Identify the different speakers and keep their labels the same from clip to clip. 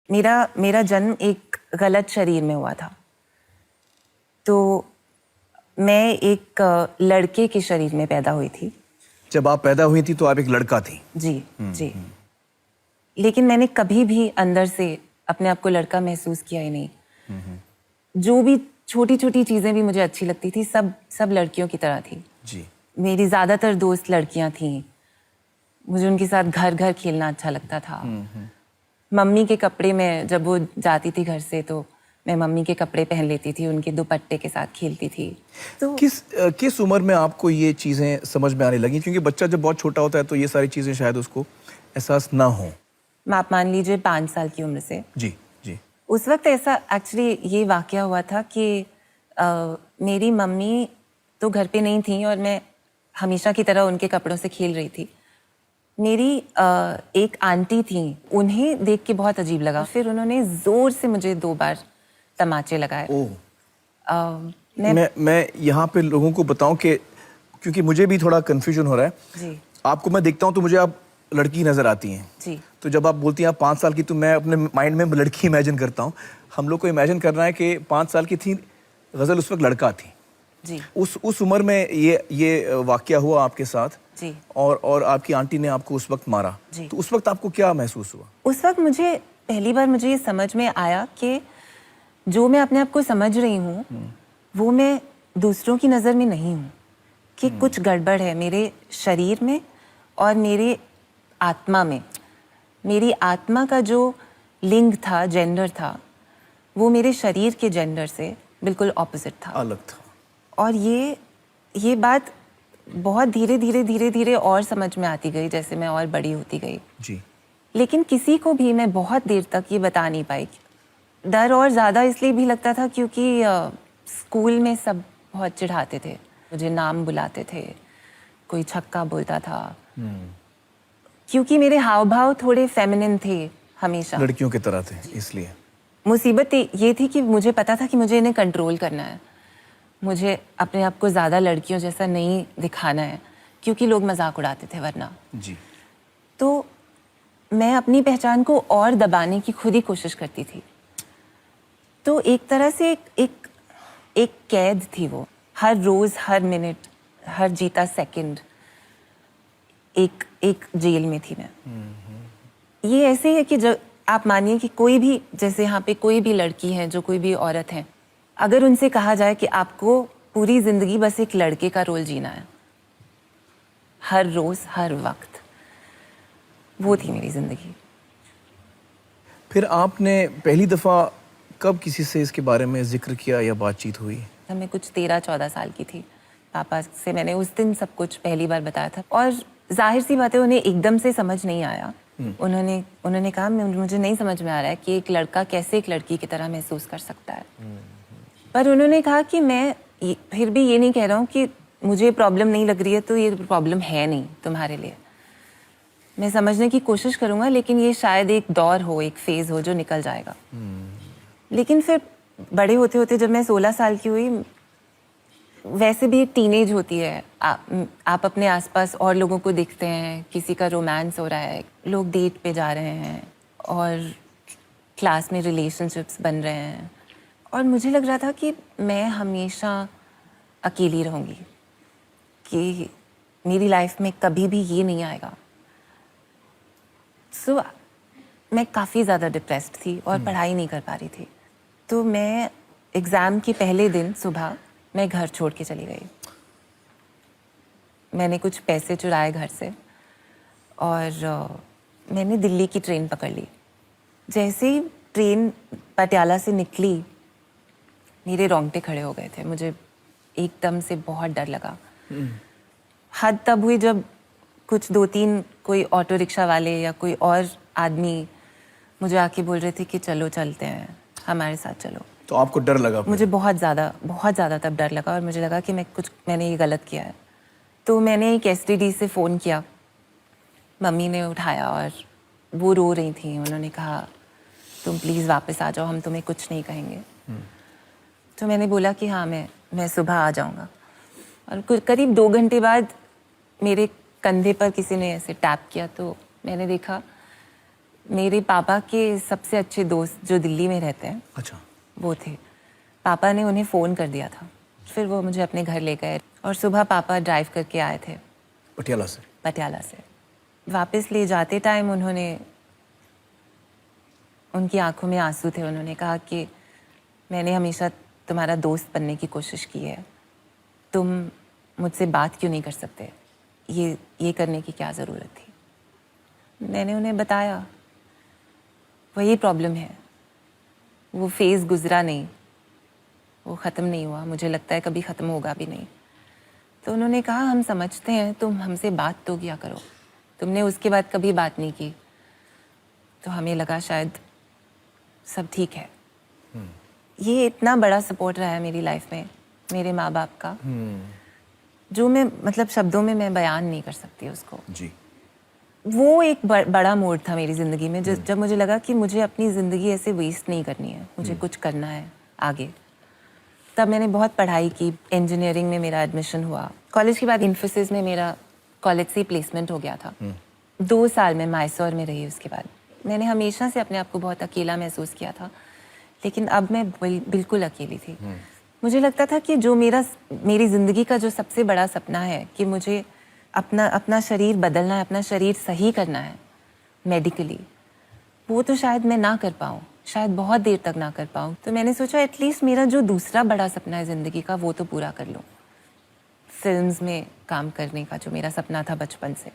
Speaker 1: मेरा मेरा जन्म एक गलत शरीर में हुआ था। तो मैं एक लड़के के शरीर में पैदा हुई थी।
Speaker 2: जब आप पैदा हुई थी तो आप एक लड़का थी?
Speaker 1: जी जी। लेकिन मैंने कभी भी अंदर से अपने आप को लड़का महसूस किया ही नहीं। जो भी छोटी छोटी चीजें भी मुझे अच्छी लगती थी सब लड़कियों की तरह थी।
Speaker 2: जी।
Speaker 1: मेरी ज्यादातर दोस्त लड़कियां थीं। मुझे उनके साथ घर घर खेलना अच्छा लगता था। मम्मी के कपड़े में जब वो जाती थी घर से तो मैं मम्मी के कपड़े पहन लेती थी, उनके दुपट्टे के साथ खेलती थी। तो
Speaker 2: किस उम्र में आपको ये चीजें समझ में आने लगी? क्योंकि बच्चा जब बहुत छोटा होता है तो ये सारी चीजें शायद उसको एहसास ना हो।
Speaker 1: आप मान लीजिए 5 साल की उम्र से।
Speaker 2: जी जी।
Speaker 1: उस वक्त ऐसा एक्चुअली ये वाकया हुआ था कि मेरी मम्मी तो घर पे नहीं थी और मैं हमेशा की तरह उनके कपड़ों से खेल रही थी। मेरी एक आंटी थी, उन्हें देख के बहुत अजीब लगा। फिर उन्होंने जोर से मुझे 2 बार तमाचे लगाए।
Speaker 2: मैं यहाँ पे लोगों को बताऊं कि क्योंकि मुझे भी थोड़ा कंफ्यूजन हो रहा है।
Speaker 1: जी।
Speaker 2: आपको मैं देखता हूँ तो मुझे आप लड़की नजर आती हैं।
Speaker 1: जी।
Speaker 2: तो जब आप बोलती हैं आप 5 साल की, तो मैं अपने माइंड में लड़की इमेजिन करता हूँ। हम लोग को इमेजिन करना है कि 5 साल की थी गजल, उस वक्त लड़का थी।
Speaker 1: जी।
Speaker 2: उस उम्र में ये वाकया हुआ आपके साथ।
Speaker 1: जी।
Speaker 2: और आपकी आंटी ने आपको उस वक्त मारा।
Speaker 1: जी।
Speaker 2: तो उस वक्त आपको क्या महसूस हुआ?
Speaker 1: उस वक्त मुझे पहली बार मुझे ये समझ में आया कि जो मैं अपने आप को समझ रही हूँ वो मैं दूसरों की नज़र में नहीं हूँ, कि कुछ गड़बड़ है मेरे शरीर में और मेरे आत्मा में। मेरी आत्मा का जो लिंग था, जेंडर था, वो मेरे शरीर के जेंडर से बिल्कुल ऑपोजिट था,
Speaker 2: अलग था।
Speaker 1: और ये बात बहुत धीरे धीरे और समझ में आती गई जैसे मैं और बड़ी होती गई।
Speaker 2: जी।
Speaker 1: लेकिन किसी को भी मैं बहुत देर तक ये बता नहीं पाई। डर और ज़्यादा इसलिए भी लगता था क्योंकि स्कूल में सब बहुत चिढ़ाते थे, मुझे नाम बुलाते थे, कोई छक्का बोलता था। क्योंकि मेरे हाव भाव थोड़े फेमिनिन थे, हमेशा
Speaker 2: लड़कियों की तरह थे, इसलिए।
Speaker 1: मुसीबत ये थी कि मुझे पता था कि मुझे इन्हें कंट्रोल करना है, मुझे अपने आप को ज़्यादा लड़कियों जैसा नहीं दिखाना है, क्योंकि लोग मजाक उड़ाते थे वरना।
Speaker 2: जी।
Speaker 1: तो मैं अपनी पहचान को और दबाने की खुद ही कोशिश करती थी। तो एक तरह से एक कैद थी वो। हर रोज, हर मिनट, हर जीता सेकंड एक जेल में थी मैं। ये ऐसे है कि जब आप मानिए कि कोई भी, जैसे यहाँ पे कोई भी लड़की है, जो कोई भी औरत है, अगर उनसे कहा जाए कि आपको पूरी जिंदगी बस एक लड़के का रोल जीना है, हर रोज हर वक्त, वो थी मेरी जिंदगी।
Speaker 2: फिर आपने पहली दफा कब किसी से इसके बारे में जिक्र किया या बातचीत हुई?
Speaker 1: मैं कुछ 13-14 साल की थी। पापा से मैंने उस दिन सब कुछ पहली बार बताया था, और जाहिर सी बात है उन्हें एकदम से समझ नहीं आया। उन्होंने कहा मुझे नहीं समझ में आ रहा है कि एक लड़का कैसे एक लड़की की तरह महसूस कर सकता है। पर उन्होंने कहा कि मैं फिर भी ये नहीं कह रहा हूँ कि मुझे प्रॉब्लम नहीं लग रही है तो ये प्रॉब्लम है नहीं तुम्हारे लिए। मैं समझने की कोशिश करूंगा, लेकिन ये शायद एक दौर हो, एक फेज हो जो निकल जाएगा। लेकिन फिर बड़े होते होते जब मैं 16 साल की हुई, वैसे भी एक टीनेज होती है, आप अपने आसपास और लोगों को देखते हैं, किसी का रोमांस हो रहा है, लोग डेट पे जा रहे हैं और क्लास में रिलेशनशिप्स बन रहे हैं, और मुझे लग रहा था कि मैं हमेशा अकेली रहूँगी, कि मेरी लाइफ में कभी भी ये नहीं आएगा। सो मैं काफ़ी ज़्यादा डिप्रेस्ड थी और पढ़ाई नहीं कर पा रही थी। तो मैं एग्ज़ाम के पहले दिन सुबह मैं घर छोड़ के चली गई। मैंने कुछ पैसे चुराए घर से और मैंने दिल्ली की ट्रेन पकड़ ली। जैसे ही ट्रेन पटियाला से निकली, मेरे रोंगटे खड़े हो गए थे। मुझे एकदम से बहुत डर लगा। हद तब हुई जब कुछ 2-3 कोई ऑटो रिक्शा वाले या कोई और आदमी मुझे आके बोल रहे थे कि चलो चलते हैं, हमारे साथ चलो।
Speaker 2: तो आपको डर लगा?
Speaker 1: मुझे बहुत ज़्यादा तब डर लगा, और मुझे लगा कि मैंने ये गलत किया है। तो मैंने एक एसटीडी से फ़ोन किया, मम्मी ने उठाया और वो रो रही थी। उन्होंने कहा तुम प्लीज़ वापस आ जाओ, हम तुम्हें कुछ नहीं कहेंगे। तो मैंने बोला कि हाँ, मैं सुबह आ जाऊँगा। और करीब 2 घंटे बाद मेरे कंधे पर किसी ने ऐसे टैप किया, तो मैंने देखा मेरे पापा के सबसे अच्छे दोस्त जो दिल्ली में रहते हैं
Speaker 2: अच्छा,
Speaker 1: वो थे। पापा ने उन्हें फ़ोन कर दिया था, फिर वो मुझे अपने घर ले गए और सुबह पापा ड्राइव करके आए थे पटियाला से। वापस ले जाते टाइम उनकी आंखों में आंसू थे। उन्होंने कहा कि मैंने हमेशा तुम्हारा दोस्त बनने की कोशिश की है, तुम मुझसे बात क्यों नहीं कर सकते, ये करने की क्या ज़रूरत थी। मैंने उन्हें बताया वही प्रॉब्लम है, वो फेज़ गुजरा नहीं, वो ख़त्म नहीं हुआ, मुझे लगता है कभी ख़त्म होगा भी नहीं। तो उन्होंने कहा हम समझते हैं, तुम हमसे बात तो किया करो, तुमने उसके बाद कभी बात नहीं की। तो हमें लगा शायद सब ठीक है। ये इतना बड़ा सपोर्ट रहा है मेरी लाइफ में मेरे माँ बाप का, जो मैं मतलब शब्दों में मैं बयान नहीं कर सकती उसको
Speaker 2: जी।
Speaker 1: वो एक बड़ा मोड़ था मेरी ज़िंदगी में, जब मुझे लगा कि मुझे अपनी ज़िंदगी ऐसे वेस्ट नहीं करनी है, मुझे कुछ करना है आगे। तब मैंने बहुत पढ़ाई की, इंजीनियरिंग में मेरा एडमिशन हुआ। कॉलेज के बाद इन्फोसिस में मेरा कॉलेज से प्लेसमेंट हो गया था। 2 साल में मैसूर में रही। उसके बाद मैंने हमेशा से अपने आप को बहुत अकेला महसूस किया था, लेकिन अब मैं बिल्कुल अकेली थी। मुझे लगता था कि जो मेरी ज़िंदगी का जो सबसे बड़ा सपना है कि मुझे अपना शरीर बदलना है, अपना शरीर सही करना है मेडिकली, वो तो शायद मैं ना कर पाऊँ, शायद बहुत देर तक ना कर पाऊँ। तो मैंने सोचा एटलीस्ट मेरा जो दूसरा बड़ा सपना है ज़िंदगी का वो तो पूरा कर लूँ, फिल्म्स में काम करने का जो मेरा सपना था बचपन से।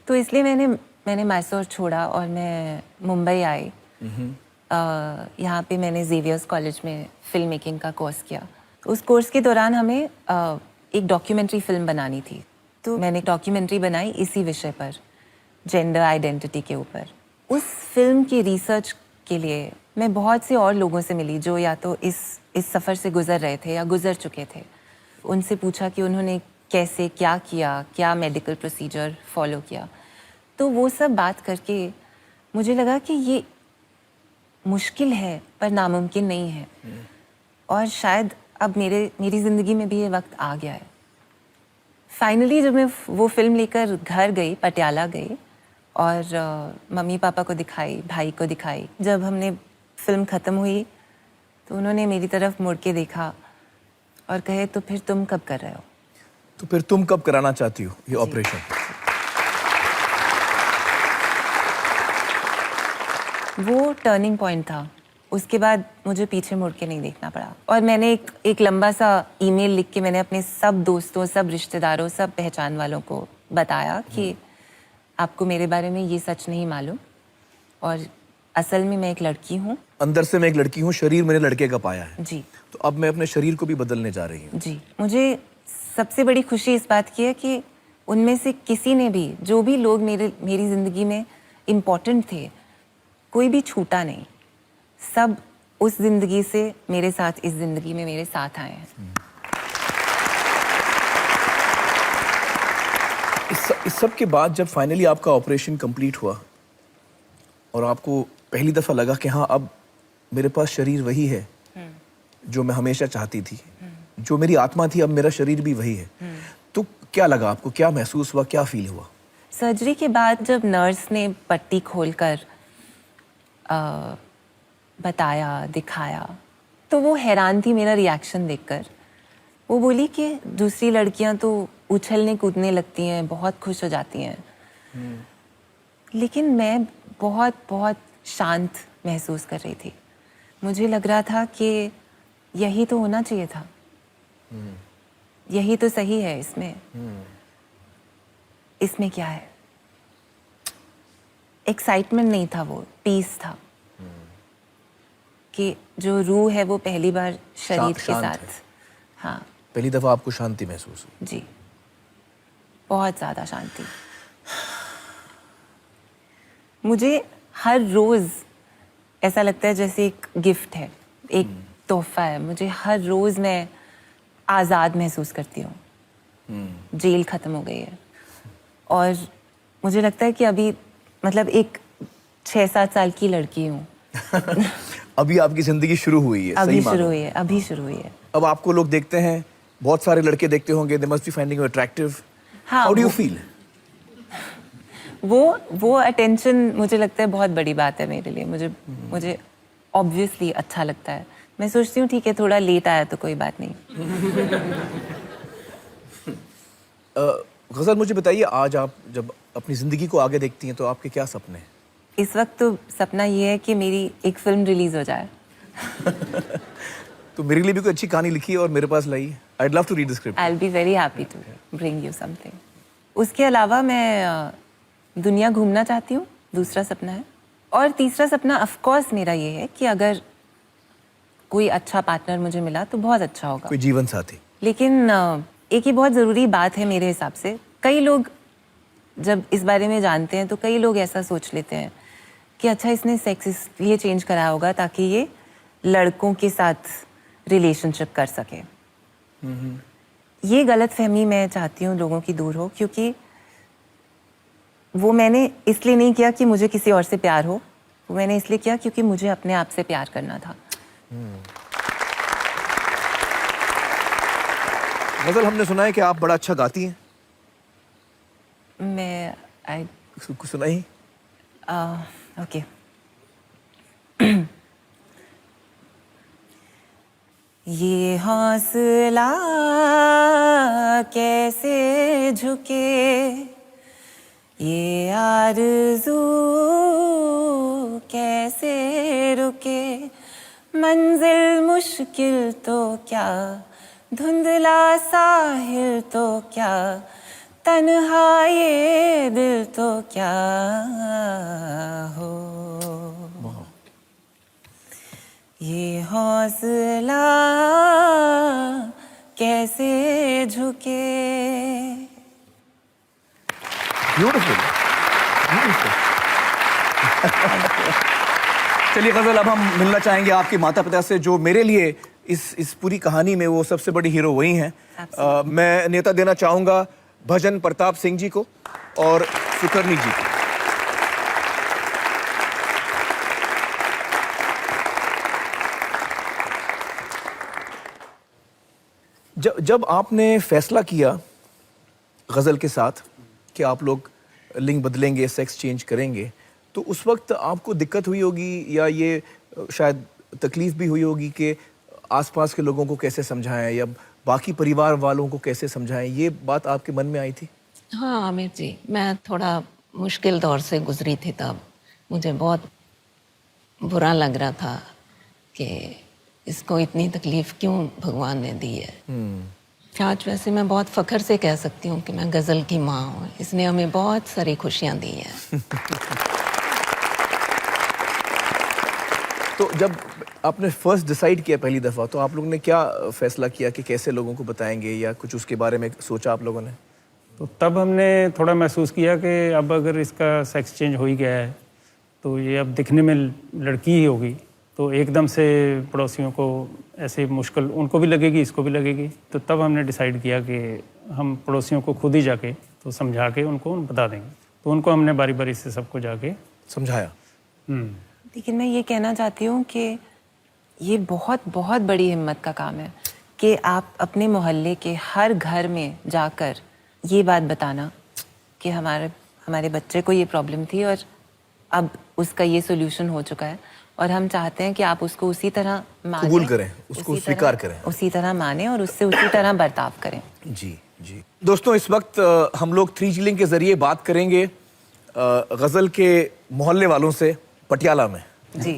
Speaker 1: तो इसलिए मैंने मैसूर छोड़ा और मैं मुंबई आई। यहाँ पे मैंने जेवियर्स कॉलेज में फिल्म मेकिंग का कोर्स किया। उस कोर्स के दौरान हमें एक डॉक्यूमेंट्री फिल्म बनानी थी, तो मैंने डॉक्यूमेंट्री बनाई इसी विषय पर, जेंडर आइडेंटिटी के ऊपर। उस फिल्म की रिसर्च के लिए मैं बहुत से और लोगों से मिली जो या तो इस सफ़र से गुजर रहे थे या गुजर चुके थे। उनसे पूछा कि उन्होंने कैसे क्या किया, क्या मेडिकल प्रोसीजर फॉलो किया। तो वो सब बात करके मुझे लगा कि ये मुश्किल है पर नामुमकिन नहीं है, और शायद अब मेरी ज़िंदगी में भी ये वक्त आ गया है। फाइनली जब मैं वो फिल्म लेकर घर गई, पटियाला गई, और मम्मी पापा को दिखाई, भाई को दिखाई, जब हमने फिल्म ख़त्म हुई तो उन्होंने मेरी तरफ मुड़ के देखा और कहे तो फिर तुम कब कर रहे हो?
Speaker 2: तो फिर तुम कब कराना चाहती हो ये ऑपरेशन?
Speaker 1: वो टर्निंग पॉइंट था। उसके बाद मुझे पीछे मुड़ के नहीं देखना पड़ा, और मैंने एक लंबा सा ईमेल लिख के मैंने अपने सब दोस्तों, सब रिश्तेदारों, सब पहचान वालों को बताया कि आपको मेरे बारे में ये सच नहीं मालूम, और असल में मैं एक लड़की हूँ।
Speaker 2: अंदर से मैं एक लड़की हूँ, शरीर मैंने लड़के का पाया है।
Speaker 1: जी।
Speaker 2: तो अब मैं अपने शरीर को भी बदलने जा रही हूँ।
Speaker 1: जी। मुझे सबसे बड़ी खुशी इस बात की है कि उनमें से किसी ने भी, जो भी लोग मेरी ज़िंदगी में इम्पोर्टेंट थे, कोई भी छूटा नहीं। सब उस ज़िंदगी से मेरे साथ, इस ज़िंदगी में मेरे साथ आए हैं।
Speaker 2: इस सब के बाद जब फाइनली आपका ऑपरेशन कंप्लीट हुआ और आपको पहली दफ़ा लगा कि हाँ, अब मेरे पास शरीर वही है जो मैं हमेशा चाहती थी, जो मेरी आत्मा थी, अब मेरा शरीर भी वही है, तो क्या लगा आपको? क्या महसूस हुआ? क्या फील हुआ?
Speaker 1: सर्जरी के बाद जब नर्स ने पट्टी खोलकर बताया, दिखाया, तो वो हैरान थी मेरा रिएक्शन देखकर। वो बोली कि दूसरी लड़कियां तो उछलने कूदने लगती हैं, बहुत खुश हो जाती हैं, लेकिन मैं बहुत बहुत शांत महसूस कर रही थी। मुझे लग रहा था कि यही तो होना चाहिए था, यही तो सही है। इसमें क्या है? एक्साइटमेंट नहीं था, वो पीस था कि जो रूह है वो पहली बार शरीर के साथ। हाँ,
Speaker 2: पहली दफा आपको शांति महसूस हुई?
Speaker 1: जी, बहुत ज्यादा शांति। मुझे हर रोज ऐसा लगता है जैसे एक गिफ्ट है, एक तोहफा है। मुझे हर रोज मैं आज़ाद महसूस करती हूँ। जेल खत्म हो गई है, और मुझे लगता है कि अभी मतलब एक 6-7 साल की लड़की हूँ।
Speaker 2: अभी आपकी जिंदगी शुरू हुई है।
Speaker 1: अभी शुरू हुई है, अभी शुरू हुई है।
Speaker 2: अब आपको लोग देखते हैं, बहुत सारे लड़के देखते होंगे, they must be finding you attractive.
Speaker 1: हाँ,
Speaker 2: How do you feel?
Speaker 1: वो अटेंशन मुझे लगता है बहुत बड़ी बात है मेरे लिए। मुझे ऑब्वियसली अच्छा लगता है। मैं सोचती हूँ ठीक है थोड़ा लेट आया तो कोई बात नहीं।
Speaker 2: गजल, मुझे बताइए, आज आप जब अपनी जिंदगी को आगे देखती हैं तो आपके क्या सपने हैं?
Speaker 1: इस वक्त तो सपना ये है कि मेरी एक फिल्म रिलीज हो जाए।
Speaker 2: तो मेरे लिए भी कोई अच्छी कहानी लिखी है और मेरे पास लाई है। I'd love to read the script.
Speaker 1: I'll be very happy to bring you something. उसके अलावा मैं दुनिया घूमना चाहती हूँ, दूसरा सपना है। और तीसरा सपना ऑफ कोर्स मेरा ये है कि अगर कोई अच्छा पार्टनर मुझे मिला तो बहुत अच्छा होगा,
Speaker 2: कोई जीवन साथी। लेकिन
Speaker 1: एक ही बहुत ज़रूरी बात है मेरे हिसाब से। कई लोग जब इस बारे में जानते हैं तो कई लोग ऐसा सोच लेते हैं कि अच्छा इसने सेक्स इसलिए चेंज कराया होगा ताकि ये लड़कों के साथ रिलेशनशिप कर सके। ये गलतफहमी मैं चाहती हूँ लोगों की दूर हो, क्योंकि वो मैंने इसलिए नहीं किया कि मुझे किसी और से प्यार हो, वो मैंने इसलिए किया क्योंकि मुझे अपने आप से प्यार करना था।
Speaker 2: गजल, हमने सुना है कि आप बड़ा अच्छा गाती हैं।
Speaker 1: मैं
Speaker 2: कुछ सुनाई?
Speaker 1: ओके। ये हौसला कैसे झुके, ये आरज़ू कैसे रुके, मंजिल मुश्किल तो क्या, धुंधला साहिल तो क्या, तन्हा ये दिल तो क्या हो। ये हौसला कैसे झुके।
Speaker 2: ब्यूटीफुल। चलिए गजल, अब हम मिलना चाहेंगे आपके माता पिता से, जो मेरे लिए इस पूरी कहानी में वो सबसे बड़ी हीरो वही हैं। मैं नेता देना चाहूंगा भजन प्रताप सिंह जी को और सुकर्णी जी को। जब आपने फैसला किया गजल के साथ कि आप लोग लिंग बदलेंगे, सेक्स चेंज करेंगे, तो उस वक्त आपको दिक्कत हुई होगी या ये शायद तकलीफ भी हुई होगी कि आसपास के लोगों को कैसे समझाएं या बाकी परिवार वालों को कैसे समझाएं, ये बात आपके मन में आई थी?
Speaker 3: हाँ आमिर जी, मैं थोड़ा मुश्किल दौर से गुजरी थी तब। मुझे बहुत बुरा लग रहा था कि इसको इतनी तकलीफ क्यों भगवान ने दी है। आज वैसे मैं बहुत फ़ख्र से कह सकती हूँ कि मैं गज़ल की माँ हूँ। इसने हमें बहुत सारी खुशियाँ दी हैं।
Speaker 2: तो जब आपने फर्स्ट डिसाइड किया पहली दफ़ा, तो आप लोगों ने क्या फैसला किया कि कैसे लोगों को बताएंगे, या कुछ उसके बारे में सोचा आप लोगों ने?
Speaker 4: तो तब हमने थोड़ा महसूस किया कि अब अगर इसका सेक्स चेंज हो ही गया है तो ये अब दिखने में लड़की ही होगी, तो एकदम से पड़ोसियों को ऐसे मुश्किल उनको भी लगेगी, इसको भी लगेगी। तो तब हमने डिसाइड किया कि हम पड़ोसियों को खुद ही जाके तो समझा के उनको बता देंगे। तो उनको हमने बारी बारी से सबको जाके
Speaker 2: समझाया।
Speaker 1: लेकिन मैं ये कहना चाहती हूँ कि ये बहुत बहुत बड़ी हिम्मत का काम है कि आप अपने मोहल्ले के हर घर में जाकर ये बात बताना कि हमारे बच्चे को ये प्रॉब्लम थी और अब उसका ये सोल्यूशन हो चुका है, और हम चाहते हैं कि आप उसको उसी तरह माने,
Speaker 2: कबूल करें, उसको स्वीकार करें,
Speaker 1: उसी तरह माने और उससे उसी तरह बर्ताव करें।
Speaker 2: जी जी। दोस्तों, इस वक्त हम लोग 3G लिंक के जरिए बात करेंगे गजल के मोहल्ले वालों से पटियाला में।
Speaker 1: जी।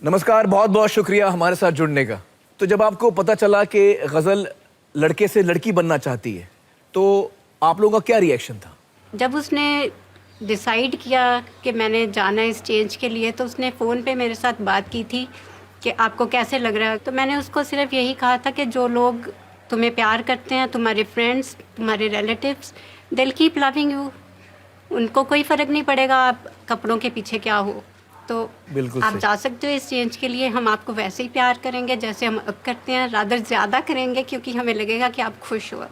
Speaker 2: नमस्कार, बहुत बहुत शुक्रिया हमारे साथ जुड़ने का। तो जब आपको पता चला कि गजल लड़के से लड़की बनना चाहती है, तो आप लोगों का क्या रिएक्शन था?
Speaker 5: जब उसने डिसाइड किया कि मैंने जाना है इस चेंज के लिए, तो उसने फ़ोन पे मेरे साथ बात की थी कि आपको कैसे लग रहा है। तो मैंने उसको सिर्फ यही कहा था कि जो लोग तुम्हें प्यार करते हैं, तुम्हारे फ्रेंड्स, तुम्हारे रिलेटिव्स, दिल कीप लविंग यू, उनको कोई फ़र्क नहीं पड़ेगा आप कपड़ों के पीछे क्या हो। तो
Speaker 2: बिल्कुल
Speaker 5: आप
Speaker 2: सही।
Speaker 5: जा सकते हो इस चेंज के लिए। हम आपको वैसे ही प्यार करेंगे जैसे हम अब करते हैं, रादर ज़्यादा करेंगे, क्योंकि हमें लगेगा कि आप खुश हो।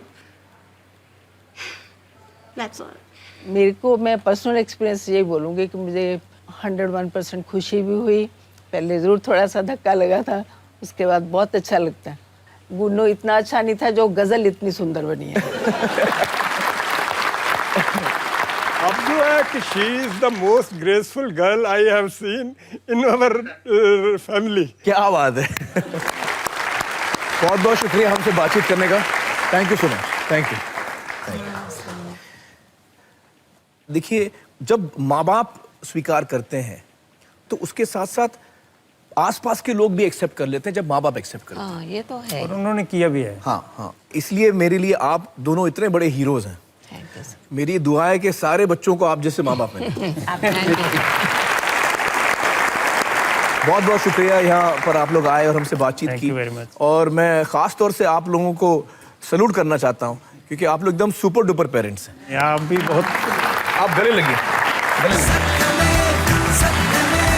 Speaker 5: That's all.
Speaker 3: मेरे को, मैं पर्सनल एक्सपीरियंस यही बोलूँगी कि मुझे 101% खुशी भी हुई। पहले ज़रूर थोड़ा सा धक्का लगा था, उसके बाद बहुत अच्छा लगता है। गुन्नू इतना अच्छा नहीं था जो गज़ल इतनी सुंदर बनी है।
Speaker 6: she is the most graceful girl I have seen in our family.
Speaker 2: क्या बात है। बहुत बहुत शुक्रिया हमसे बातचीत करने का। Thank you so much. Thank you. देखिए, जब माँ बाप स्वीकार करते हैं तो उसके साथ साथ आसपास के लोग भी एक्सेप्ट कर लेते हैं जब माँ बाप एक्सेप्ट करते हैं।
Speaker 3: हाँ, ये तो है।
Speaker 4: और उन्होंने किया भी है।
Speaker 2: हाँ हाँ, इसलिए मेरे लिए आप दोनों इतने बड़े हीरोज हैं।
Speaker 3: Thank you sir.
Speaker 2: मेरी दुआ है कि सारे बच्चों को आप जैसे माँ बाप मिले। बहुत बहुत शुक्रिया यहाँ पर आप लोग आए और हमसे बातचीत
Speaker 4: Thank
Speaker 2: की।
Speaker 4: you very much.
Speaker 2: और मैं खास तौर से आप लोगों को सैल्यूट करना चाहता हूँ क्योंकि आप लोग एकदम सुपर डुपर पेरेंट्स हैं।
Speaker 4: आप भी बहुत
Speaker 2: आप गले लगिए, गले लगिए।